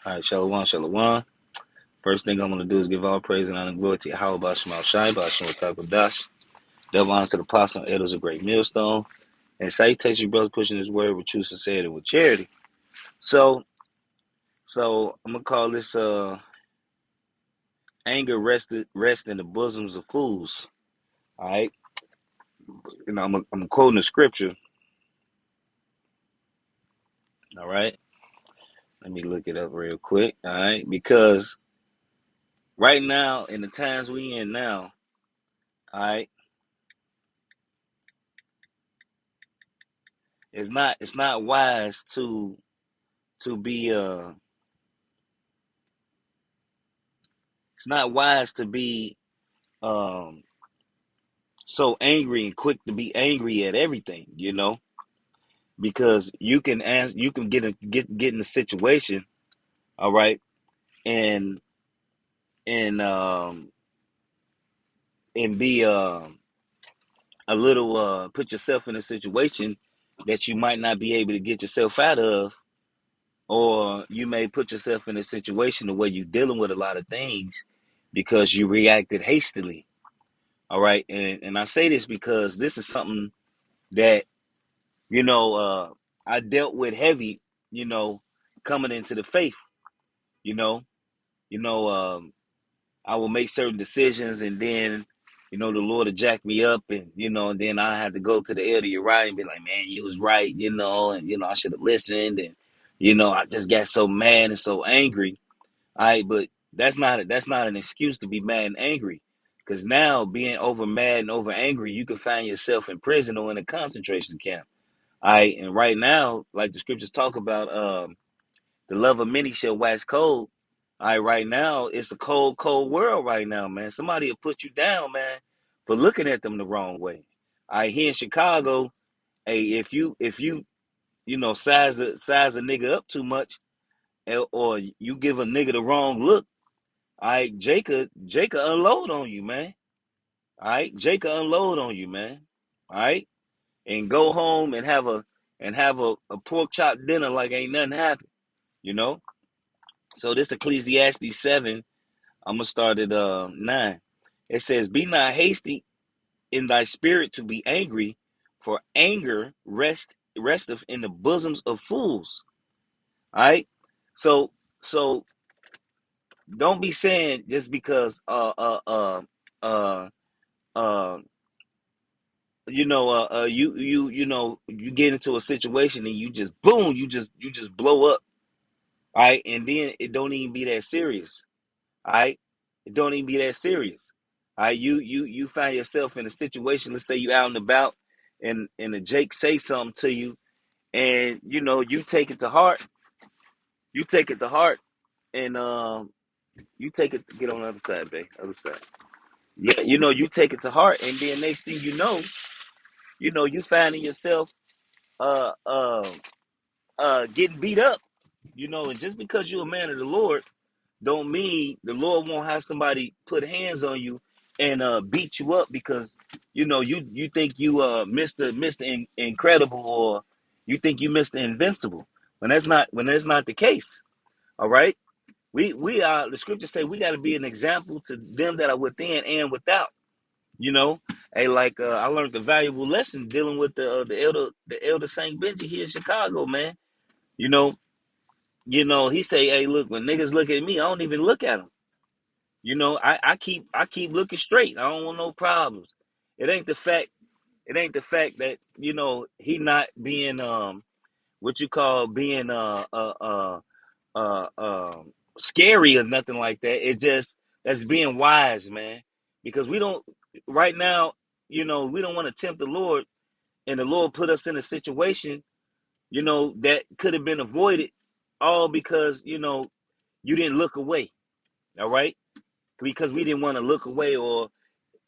All right, Shalom, Shalom. First thing I'm going to do is give all praise and honor and glory to Yahweh Shemal Shai, Bashim Kakodash. Double honors to the apostle and elders of Great Millstone. And salutation, brother, pushing his word with true sincerity and with charity. So, I'm going to call this anger rest in the bosoms of fools. All right? And I'm quoting the scripture. All right? Let me look it up real quick. All right? Because right now, in the times we in now, all right, it's not wise to be it's not wise to be um so angry and quick to be angry at everything, because you can get in a situation, all right, and and um and be a little put yourself in a situation that you might not be able to get yourself out of, or you may put yourself in a situation where you're dealing with a lot of things because you reacted hastily. All right. And I say this because this is something that, you know, uh, I dealt with heavy, coming into the faith, you know, you know, I will make certain decisions, and then, the Lord will jack me up, and then I had to go to the elder Uriah and be like, man, you was right, and, I should have listened. And, I just got so mad and so angry. All right. But that's not an excuse to be mad and angry. Because now, being over mad and over angry, you can find yourself in prison or in a concentration camp. All right. And right now, like the scriptures talk about, the love of many shall wax cold. All right, right now, it's a cold, cold world right now, man. Somebody will put you down, man, for looking at them the wrong way. All right, here in Chicago, hey, if you size a nigga up too much, or you give a nigga the wrong look, all right, Jacob unload on you, man. All right, Jacob unload on you, man. All right, and go home and have a pork chop dinner like ain't nothing happened, you know. So this Ecclesiastes 7, I'm gonna start at 9. It says, "Be not hasty in thy spirit to be angry, for anger resteth in the bosoms of fools." All right. So don't be saying just because uh uh you get into a situation and you just boom, you just blow up. All right, and then it don't even be that serious. All right, it don't even be that serious. All right, you find yourself in a situation. Let's say you out and about, and the Jake say something to you, and you take it to heart. You take it to heart, and you take it. Get on the other side, babe. Other side. Yeah, you take it to heart, and then next thing you finding yourself uh uh getting beat up. And just because you're a man of the Lord, don't mean the Lord won't have somebody put hands on you and beat you up because you think you Mr. Incredible, or you think you Mr. Invincible, when that's not the case. All right, we are, the scriptures say we got to be an example to them that are within and without. You know, hey, like I learned a valuable lesson dealing with the elder Saint Benji here in Chicago, man. You know, he say, hey, look, when niggas look at me, I don't even look at them. I keep looking straight. I don't want no problems. It ain't the fact. It ain't the fact that he not being what you call being scary or nothing like that. It just that's being wise, man. Because we don't right now. We don't want to tempt the Lord, and the Lord put us in a situation that could have been avoided, all because you didn't look away. All right, because we didn't want to look away, or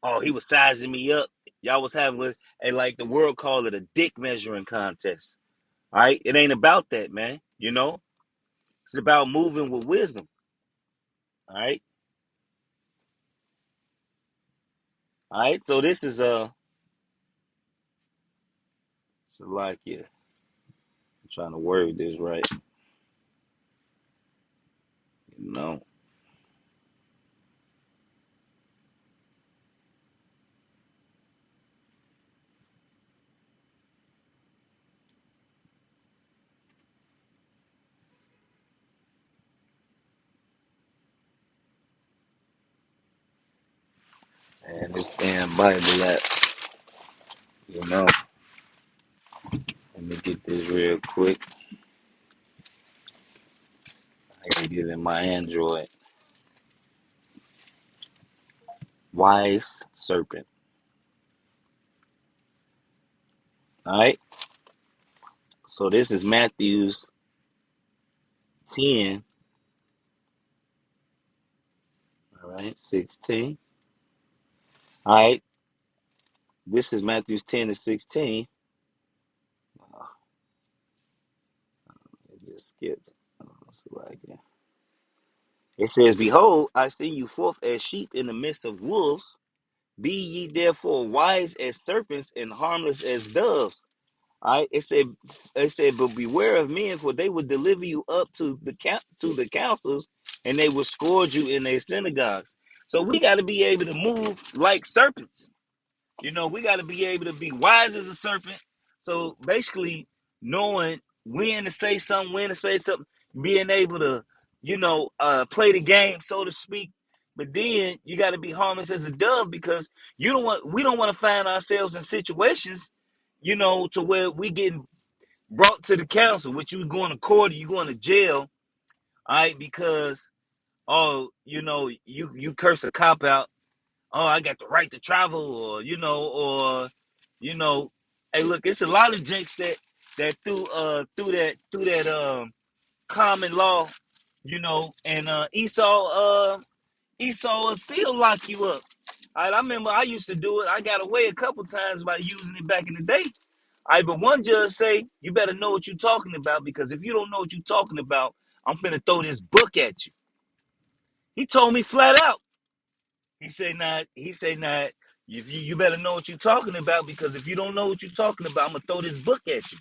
oh, he was sizing me up. Y'all was having like the world call it a dick measuring contest. All right, it ain't about that, man. It's about moving with wisdom. All right, all right. So this is so like yeah, I'm trying to word this right. You know, and this damn Bible app. You know, let me get this real quick. I can get in my Android. Wise serpent. All right. So this is Matthew's 10. All right, 16. All right. This is Matthew's 10 and 16. Oh, it just skipped. Let's see what I can. It says, "Behold, I send you forth as sheep in the midst of wolves. Be ye therefore wise as serpents and harmless as doves." All right. It said, "But beware of men, for they will deliver you up to the councils, and they will scourge you in their synagogues." So we got to be able to move like serpents. We got to be able to be wise as a serpent. So basically, knowing when to say something, being able to, play the game, so to speak. But then you got to be harmless as a dove, because we don't want to find ourselves in situations, to where we getting brought to the council, which you going to court or you going to jail, all right, because you curse a cop out. Oh, I got the right to travel, or hey, look, it's a lot of jakes that through that common law, and Esau will still lock you up. All right, I remember I used to do it. I got away a couple times by using it back in the day. All right, but one judge say, you better know what you're talking about, because if you don't know what you're talking about, I'm finna throw this book at you. He told me flat out. He said, you better know what you're talking about, because if you don't know what you're talking about, I'm gonna throw this book at you.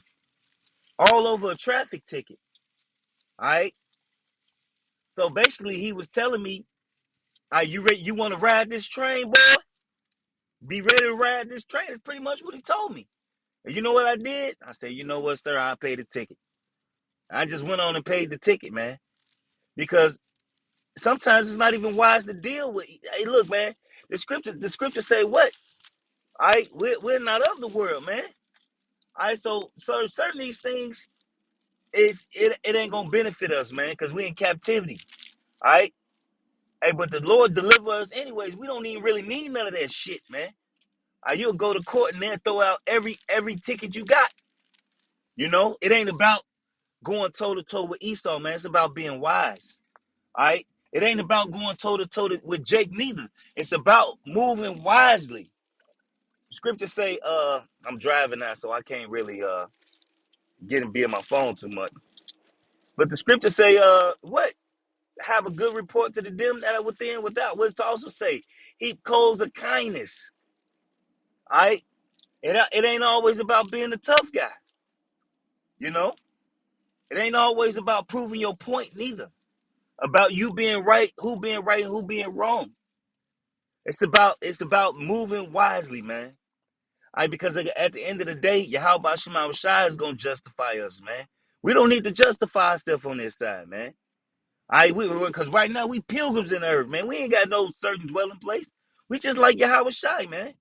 All over a traffic ticket. All right. So basically he was telling me, you ready, you wanna ride this train, boy? Be ready to ride this train. That's pretty much what he told me. And you know what I did? I said, you know what, sir, I'll pay the ticket. I just went on and paid the ticket, man. Because sometimes it's not even wise to deal with. Hey, look, man, the scripture say what? All right, we're not of the world, man. All right, so certain these things it ain't gonna benefit us, man, because we in captivity. All right, hey, but the Lord deliver us anyways. We don't even really need none of that shit, man. You'll go to court and then throw out every ticket you got. It ain't about going toe to toe with Esau, man. It's about being wise. All right, it ain't about going toe to toe with Jake neither. It's about moving wisely. Scripture say, I'm driving now, so I can't really get and be on my phone too much. But the scripture say, what? Have a good report to the them that are within without. What it also say? Heap coals of kindness. All right? It ain't always about being the tough guy. You know? It ain't always about proving your point neither. About you being right, who being right, and who being wrong. It's about moving wisely, man. All right, because at the end of the day, Yahweh Shema Shai is gonna justify us, man. We don't need to justify ourselves on this side, man. All right, because right now we pilgrims in the earth, man. We ain't got no certain dwelling place. We just like Yahweh Shai, man.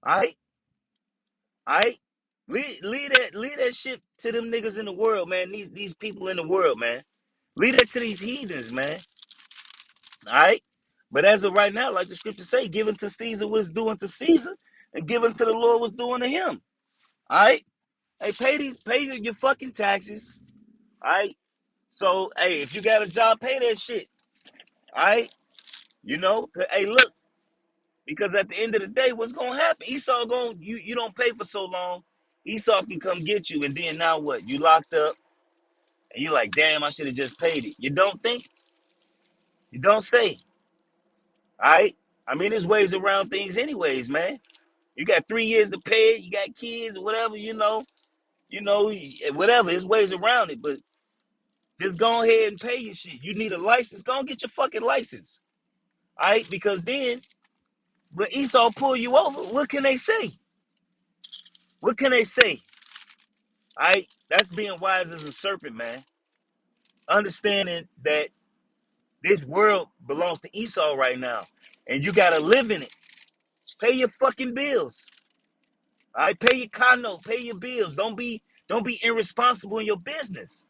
All right, all right. Lead that shit to them niggas in the world, man. These people in the world, man. Lead that to these heathens, man. All right. But as of right now, like the scripture say, give unto Caesar what's due unto Caesar, and give unto the Lord what's due unto him. All right. Hey, pay your fucking taxes. All right. So, hey, if you got a job, pay that shit. All right. Hey, look, because at the end of the day, what's gonna happen? Esau you don't pay for so long, Esau can come get you, and then now what? You locked up, and you like, damn, I should have just paid it. You don't think? You don't say. All right. I mean, there's ways around things, anyways, man. You got 3 years to pay it. You got kids or whatever, whatever. There's ways around it, but Just go ahead and pay your shit. You need a license, go and get your fucking license. All right? Because then when Esau pull you over, what can they say? What can they say? All right? That's being wise as a serpent, man. Understanding that this world belongs to Esau right now. And you gotta live in it. Pay your fucking bills. All right, pay your car note, pay your bills. Don't be irresponsible in your business.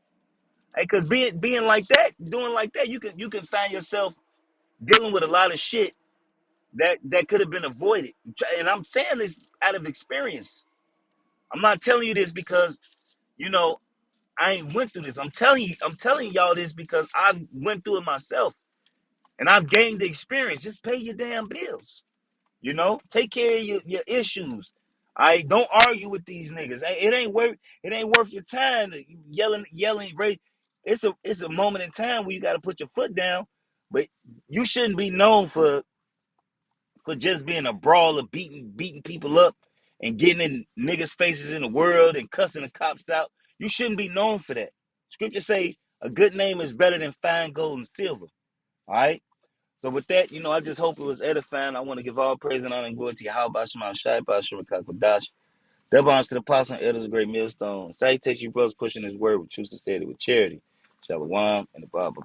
Hey, cause being like that, doing like that, you can find yourself dealing with a lot of shit that could have been avoided. And I'm saying this out of experience. I'm not telling you this because, you know, I ain't went through this. I'm telling y'all this because I went through it myself and I've gained the experience. Just pay your damn bills. You know, take care of your issues. I don't argue with these niggas. It ain't worth your time to yelling. It's a moment in time where you got to put your foot down, but you shouldn't be known for just being a brawler, beating people up, and getting in niggas' faces in the world and cussing the cops out. You shouldn't be known for that. Scripture say a good name is better than fine gold and silver. All right. So with that, I just hope it was edifying. I want to give all praise and honor and glory to Yahweh Shema Shai Bashar Kakwadash. Double honors to the apostle and elders of Great Millstone. Salutations, you brothers, pushing his word with truth, sincerity, with charity. Shalom and the Bible.